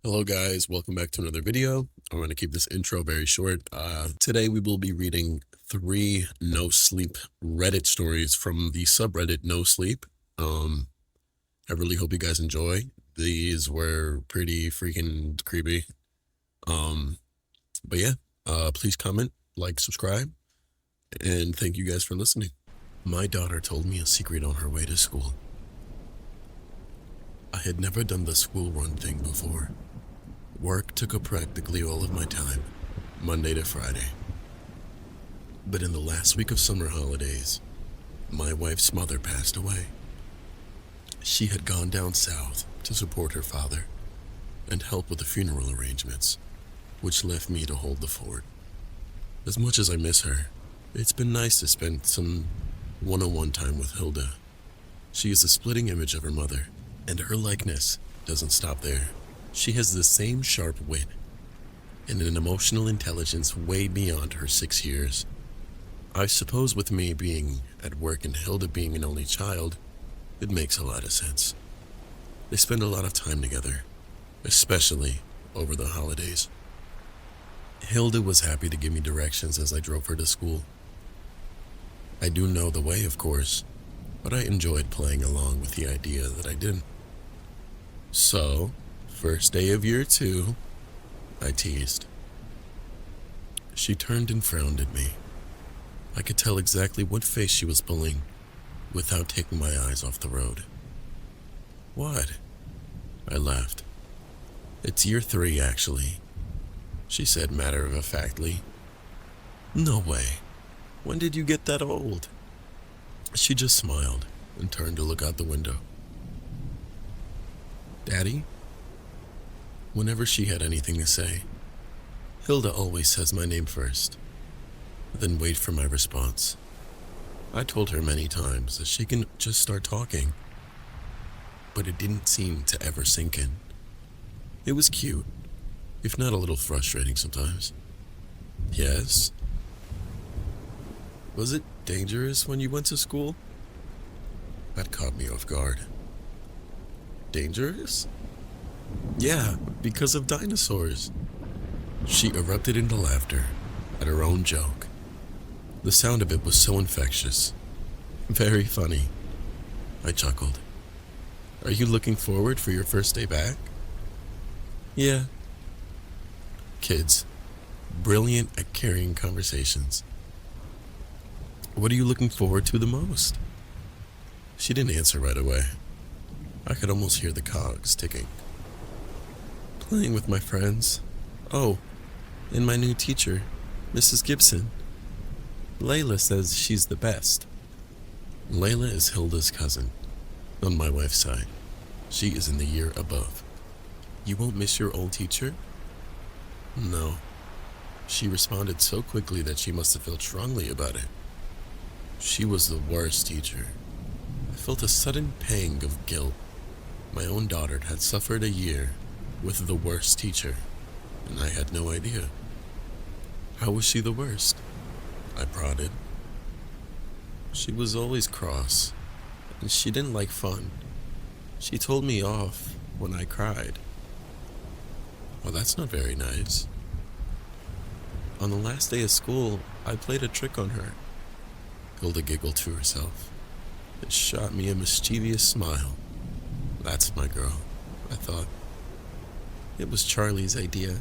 Hello guys, welcome back to another video. I'm going to keep this intro very short. Today we will be reading 3 no sleep Reddit stories from the subreddit No Sleep. I really hope you guys enjoy. These were pretty freaking creepy. But yeah, please comment, like, subscribe, and thank you guys for listening. My daughter told me a secret on her way to school. I had never done the school run thing before. Work took up practically all of my time, Monday to Friday. But in the last week of summer holidays, my wife's mother passed away. She had gone down south to support her father and help with the funeral arrangements, which left me to hold the fort. As much as I miss her, it's been nice to spend some one-on-one time with Hilda. She is a splitting image of her mother, and her likeness doesn't stop there. She has the same sharp wit and an emotional intelligence way beyond her 6 years. I suppose with me being at work and Hilda being an only child, it makes a lot of sense. They spend a lot of time together, especially over the holidays. Hilda was happy to give me directions as I drove her to school. I do know the way, of course, but I enjoyed playing along with the idea that I didn't. So, first day of year 2, I teased. She turned and frowned at me. I could tell exactly what face she was pulling without taking my eyes off the road. What? I laughed. It's year 3, actually, she said matter-of-factly. No way. When did you get that old? She just smiled and turned to look out the window. Daddy? Whenever she had anything to say, Hilda always says my name first, then wait for my response. I told her many times that she can just start talking, but it didn't seem to ever sink in. It was cute, if not a little frustrating sometimes. Yes? Was it dangerous when you went to school? That caught me off guard. Dangerous? Yeah, because of dinosaurs. She erupted into laughter at her own joke. The sound of it was so infectious. Very funny. I chuckled. Are you looking forward for your first day back? Yeah. Kids, brilliant at carrying conversations. What are you looking forward to the most? She didn't answer right away. I could almost hear the cogs ticking. Playing with my friends. Oh, and my new teacher, Mrs. Gibson. Layla says she's the best. Layla is Hilda's cousin, on my wife's side. She is in the year above. You won't miss your old teacher? No. She responded so quickly that she must have felt strongly about it. She was the worst teacher. I felt a sudden pang of guilt. My own daughter had suffered a year with the worst teacher, and I had no idea. How was she the worst? I prodded. She was always cross, and she didn't like fun. She told me off when I cried. Well, that's not very nice. On the last day of school, I played a trick on her. Hilda giggled to herself. It shot me a mischievous smile. That's my girl, I thought. It was Charlie's idea,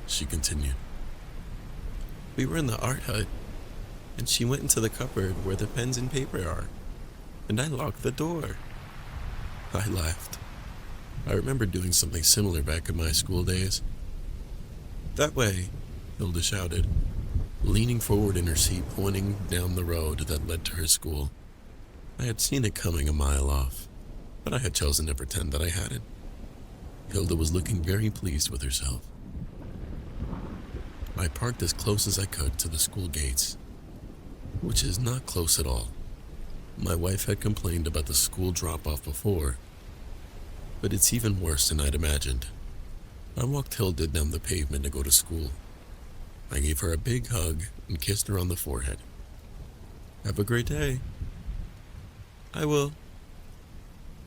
she continued. We were in the art hut, and she went into the cupboard where the pens and paper are, and I locked the door. I laughed. I remember doing something similar back in my school days. That way, Hilda shouted, leaning forward in her seat, pointing down the road that led to her school. I had seen it coming a mile off, but I had chosen to pretend that I hadn't. Hilda was looking very pleased with herself. I parked as close as I could to the school gates, which is not close at all. My wife had complained about the school drop-off before, but it's even worse than I'd imagined. I walked Hilda down the pavement to go to school. I gave her a big hug and kissed her on the forehead. Have a great day. I will,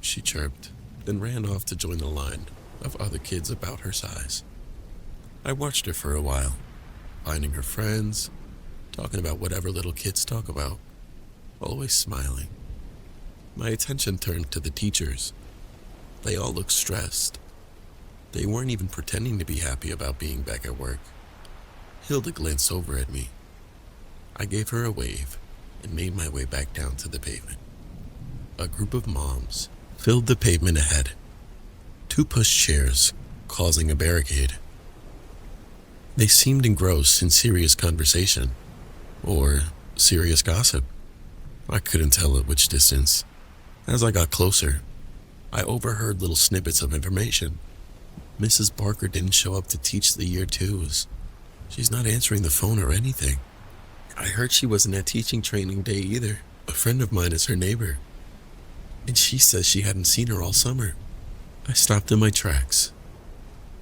she chirped, then ran off to join the line of other kids about her size. I watched her for a while, finding her friends, talking about whatever little kids talk about, always smiling. My attention turned to the teachers. They all looked stressed. They weren't even pretending to be happy about being back at work. Hilda glanced over at me. I gave her a wave and made my way back down to the pavement. A group of moms filled the pavement ahead. 2 pushed chairs, causing a barricade. They seemed engrossed in serious conversation, or serious gossip. I couldn't tell at which distance. As I got closer, I overheard little snippets of information. Mrs. Barker didn't show up to teach the year 2s. She's not answering the phone or anything. I heard she wasn't at teaching training day either. A friend of mine is her neighbor, and she says she hadn't seen her all summer. I stopped in my tracks.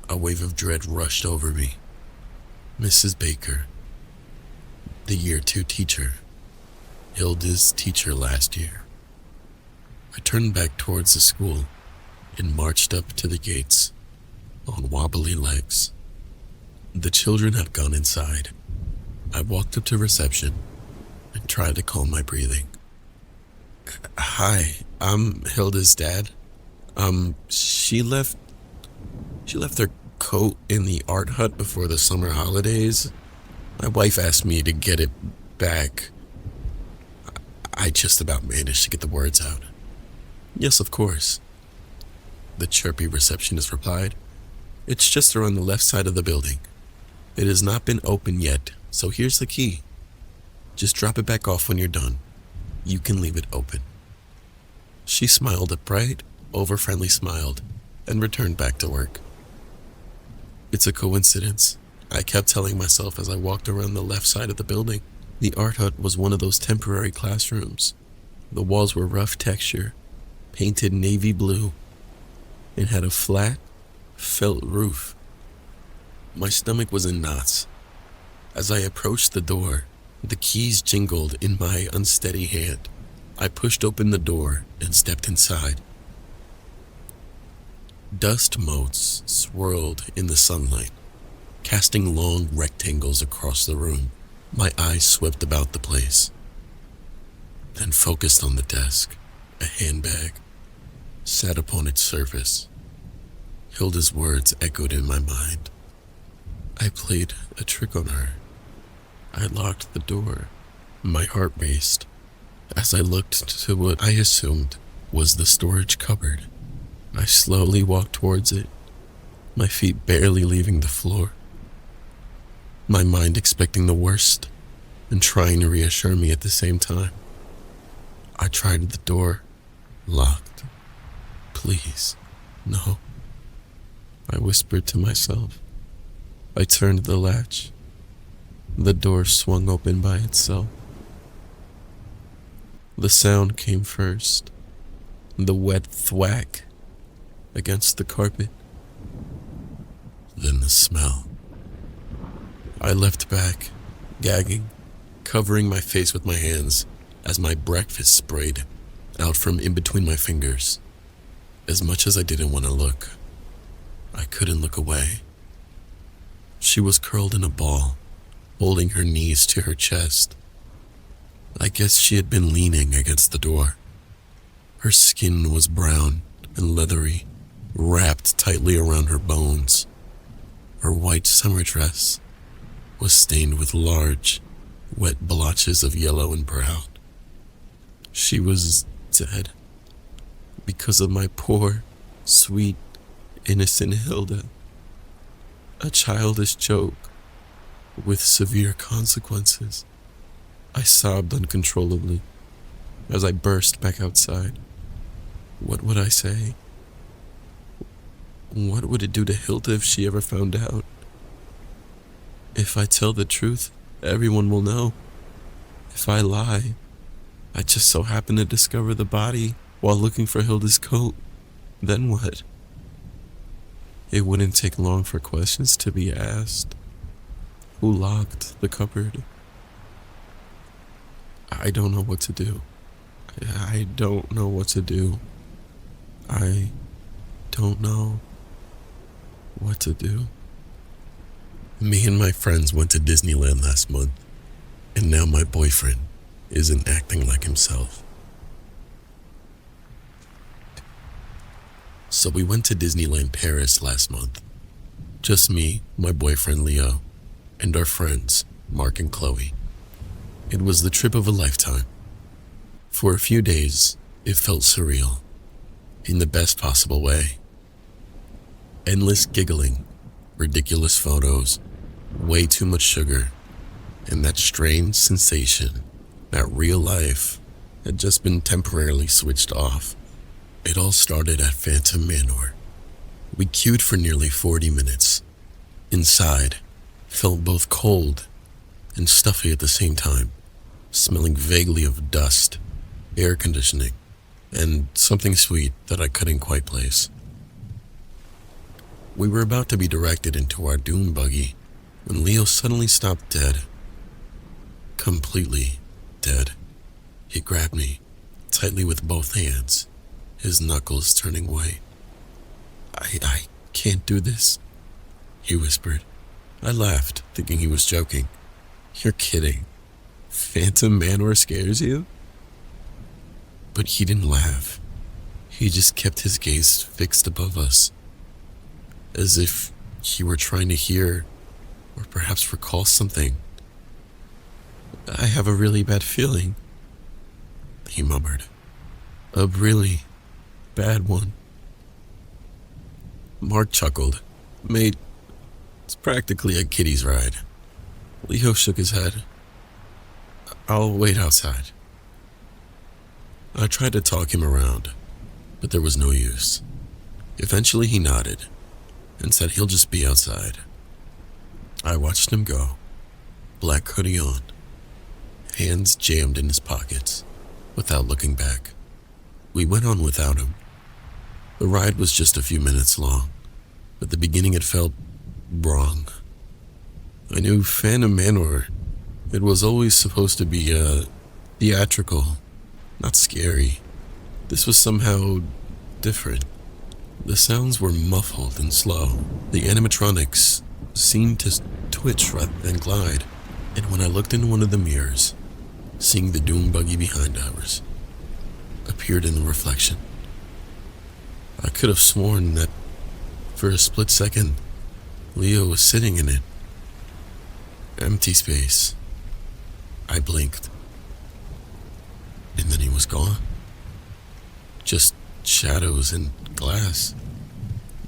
A wave of dread rushed over me. Mrs. Baker, the year 2 teacher, Hilda's teacher last year. I turned back towards the school and marched up to the gates on wobbly legs. The children had gone inside. I walked up to reception and tried to calm my breathing. Hi, I'm Hilda's dad. She left her coat in the art hut before the summer holidays. My wife asked me to get it back. I just about managed to get the words out. Yes, of course, the chirpy receptionist replied. It's just around the left side of the building. It has not been opened yet, so here's the key. Just drop it back off when you're done. You can leave it open. She smiled a bright, over-friendly smile and returned back to work. It's a coincidence, I kept telling myself as I walked around the left side of the building. The art hut was one of those temporary classrooms. The walls were rough texture, painted navy blue, and had a flat, felt roof. My stomach was in knots. As I approached the door, the keys jingled in my unsteady hand. I pushed open the door and stepped inside. Dust motes swirled in the sunlight, casting long rectangles across the room. My eyes swept about the place, then focused on the desk. A handbag sat upon its surface. Hilda's words echoed in my mind. I played a trick on her. I locked the door. My heart raced as I looked to what I assumed was the storage cupboard. I slowly walked towards it, my feet barely leaving the floor. My mind expecting the worst and trying to reassure me at the same time. I tried the door. Locked. Please, no. I whispered to myself. I turned the latch. The door swung open by itself. The sound came first. The wet thwack against the carpet. Then the smell. I leapt back, gagging, covering my face with my hands as my breakfast sprayed out from in between my fingers. As much as I didn't want to look, I couldn't look away. She was curled in a ball, holding her knees to her chest. I guess she had been leaning against the door. Her skin was brown and leathery, wrapped tightly around her bones. Her white summer dress was stained with large, wet blotches of yellow and brown. She was dead because of my poor, sweet, innocent Hilda. A childish joke with severe consequences. I sobbed uncontrollably as I burst back outside. What would I say? What would it do to Hilda if she ever found out? If I tell the truth, everyone will know. If I lie, I just so happen to discover the body while looking for Hilda's coat, then what? It wouldn't take long for questions to be asked. Who locked the cupboard? I don't know what to do. I don't know what to do. I don't know. what to do. Me and my friends went to Disneyland last month, and now my boyfriend isn't acting like himself. So we went to Disneyland Paris last month. Just me, my boyfriend Leo, and our friends, Mark and Chloe. It was the trip of a lifetime. For a few days, it felt surreal, in the best possible way. Endless giggling, ridiculous photos, way too much sugar, and that strange sensation that real life had just been temporarily switched off. It all started at Phantom Manor. We queued for nearly 40 minutes. Inside, felt both cold and stuffy at the same time, smelling vaguely of dust, air conditioning, and something sweet that I couldn't quite place. We were about to be directed into our dune buggy when Leo suddenly stopped dead. Completely dead. He grabbed me tightly with both hands, his knuckles turning white. I can't do this, he whispered. I laughed, thinking he was joking. You're kidding. Phantom Manor scares you? But he didn't laugh. He just kept his gaze fixed above us, as if he were trying to hear or perhaps recall something. I have a really bad feeling, he murmured. A really bad one. Mark chuckled. Mate, it's practically a kiddie's ride. Leo shook his head. I'll wait outside. I tried to talk him around, but there was no use. Eventually he nodded and said he'll just be outside. I watched him go, black hoodie on, hands jammed in his pockets, without looking back. We went on without him. The ride was just a few minutes long, but the beginning it felt wrong. I knew Phantom Manor, it was always supposed to be theatrical, not scary. This was somehow different. The sounds were muffled and slow. The animatronics seemed to twitch rather than glide. And when I looked in one of the mirrors, seeing the dune buggy behind ours appeared in the reflection. I could have sworn that for a split second, Leo was sitting in it. Empty space. I blinked. And then he was gone. Just shadows and glass.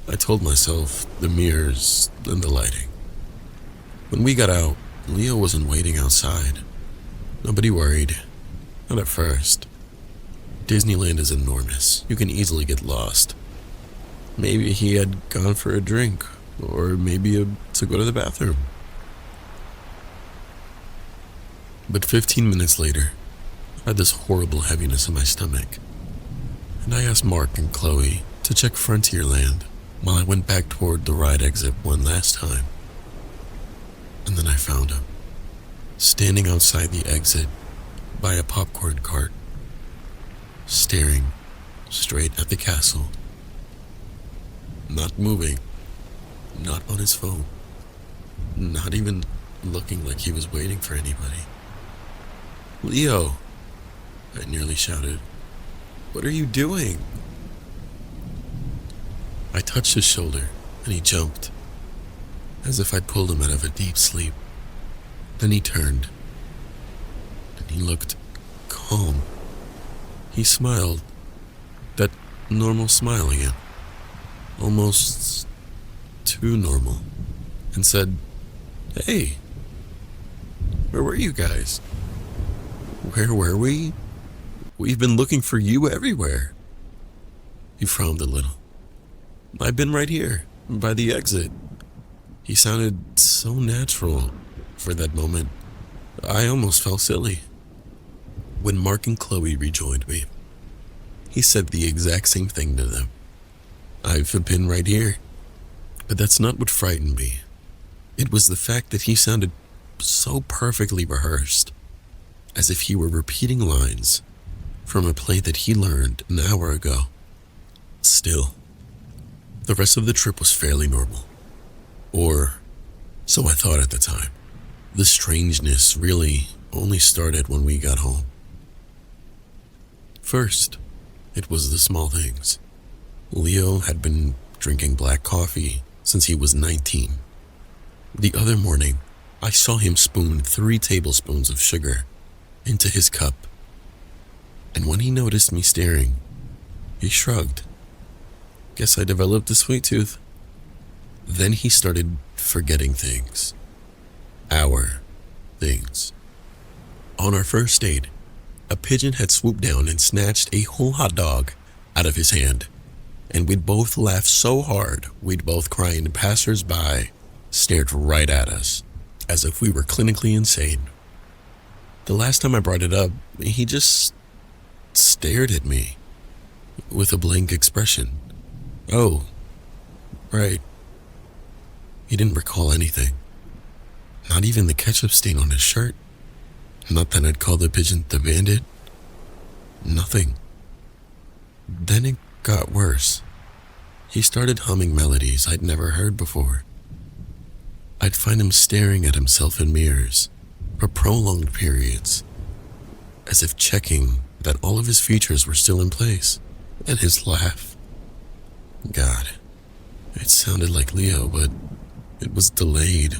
I told myself the mirrors and the lighting. When we got out, Leo wasn't waiting outside. Nobody worried. Not at first. Disneyland is enormous. You can easily get lost. Maybe he had gone for a drink, or maybe to go to the bathroom. But 15 minutes later, I had this horrible heaviness in my stomach, and I asked Mark and Chloe to check Frontierland while I went back toward the ride exit one last time. And then I found him, standing outside the exit by a popcorn cart, staring straight at the castle. Not moving, not on his phone, not even looking like he was waiting for anybody. Leo, I nearly shouted. What are you doing? I touched his shoulder and he jumped, as if I'd pulled him out of a deep sleep. Then he turned and he looked calm. He smiled, that normal smile again, almost too normal, and said, Hey, where were you guys? Where were we? We've been looking for you everywhere. He frowned a little. I've been right here, by the exit. He sounded so natural for that moment. I almost felt silly. When Mark and Chloe rejoined me, he said the exact same thing to them. I've been right here. But that's not what frightened me. It was the fact that he sounded so perfectly rehearsed, as if he were repeating lines from a play that he learned an hour ago. Still, the rest of the trip was fairly normal. Or so I thought at the time. The strangeness really only started when we got home. First, it was the small things. Leo had been drinking black coffee since he was 19. The other morning, I saw him spoon 3 tablespoons of sugar into his cup. And when he noticed me staring, he shrugged. Guess I developed a sweet tooth. Then he started forgetting things. Our things. On our first date, a pigeon had swooped down and snatched a whole hot dog out of his hand, and we'd both laughed so hard we'd both cry, and passers-by stared right at us, as if we were clinically insane. The last time I brought it up, he just stared at me with a blank expression. Oh, right. He didn't recall anything. Not even the ketchup stain on his shirt. Not that I'd call the pigeon the bandit. Nothing. Then it got worse. He started humming melodies I'd never heard before. I'd find him staring at himself in mirrors for prolonged periods, as if checking that all of his features were still in place, and his laugh. God, it sounded like Leo, but it was delayed,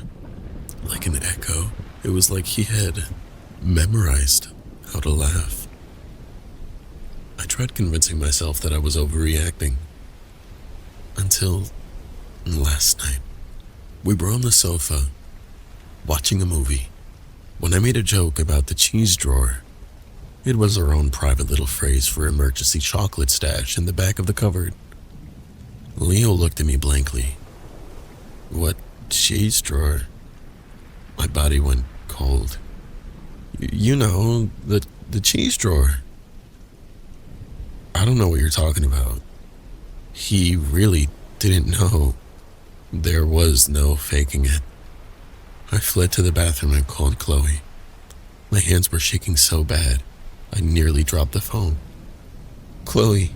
like an echo. It was like he had memorized how to laugh. I tried convincing myself that I was overreacting, until last night. We were on the sofa, watching a movie, when I made a joke about the cheese drawer. It was our own private little phrase for emergency chocolate stash in the back of the cupboard. Leo looked at me blankly. What cheese drawer? My body went cold. You know, the cheese drawer. I don't know what you're talking about. He really didn't know. There was no faking it. I fled to the bathroom and called Chloe. My hands were shaking so bad, I nearly dropped the phone. Chloe,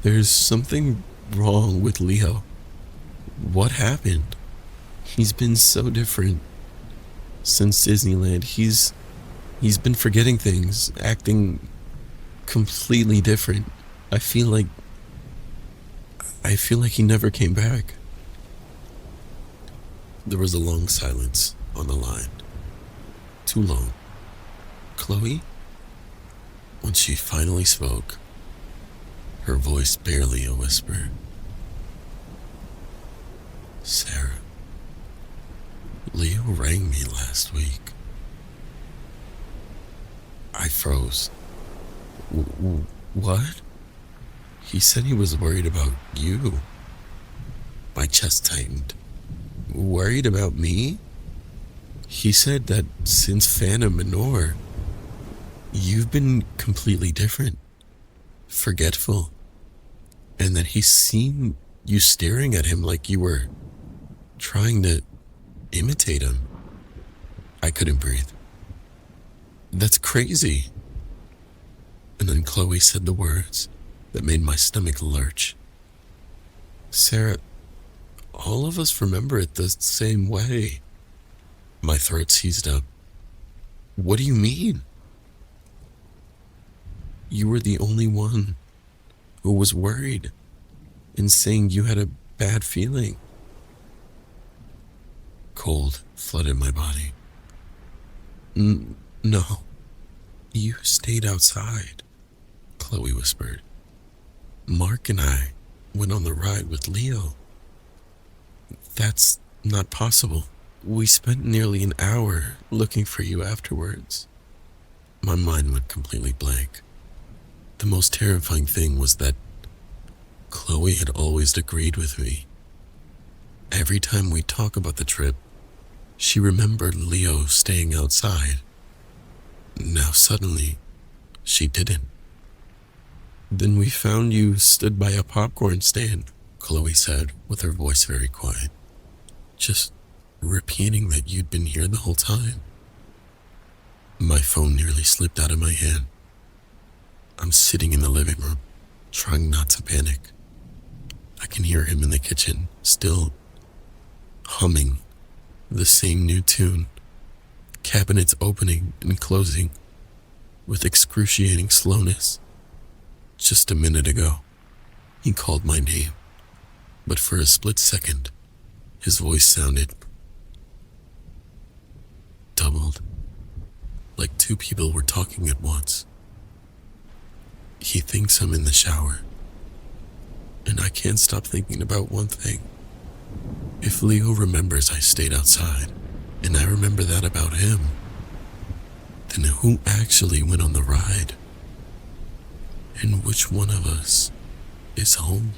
there's something wrong with Leo. What happened? He's been so different since Disneyland. He's been forgetting things, acting completely different. I feel like he never came back. There was a long silence on the line. Too long. Chloe? When she finally spoke, her voice barely a whisper. Sarah, Leo rang me last week. I froze. What? He said he was worried about you. My chest tightened. Worried about me? He said that since Phantom Manor, you've been completely different, forgetful, and that he's seen you staring at him like you were trying to imitate him. I couldn't breathe. That's crazy. And then Chloe said the words that made my stomach lurch. Sarah, all of us remember it the same way. My throat seized up. What do you mean? You were the only one who was worried and saying you had a bad feeling. Cold flooded my body. No, you stayed outside, Chloe whispered. Mark and I went on the ride with Leo. That's not possible. We spent nearly an hour looking for you afterwards. My mind went completely blank. The most terrifying thing was that Chloe had always agreed with me. Every time we talk about the trip, she remembered Leo staying outside. Now suddenly, she didn't. Then we found you stood by a popcorn stand, Chloe said with her voice very quiet. Just repeating that you'd been here the whole time. My phone nearly slipped out of my hand. I'm sitting in the living room, trying not to panic. I can hear him in the kitchen, still humming the same new tune, cabinets opening and closing with excruciating slowness. Just a minute ago, he called my name, but for a split second, his voice sounded doubled, like two people were talking at once. He thinks I'm in the shower, and I can't stop thinking about one thing. If Leo remembers I stayed outside, and I remember that about him, then who actually went on the ride? And which one of us is home?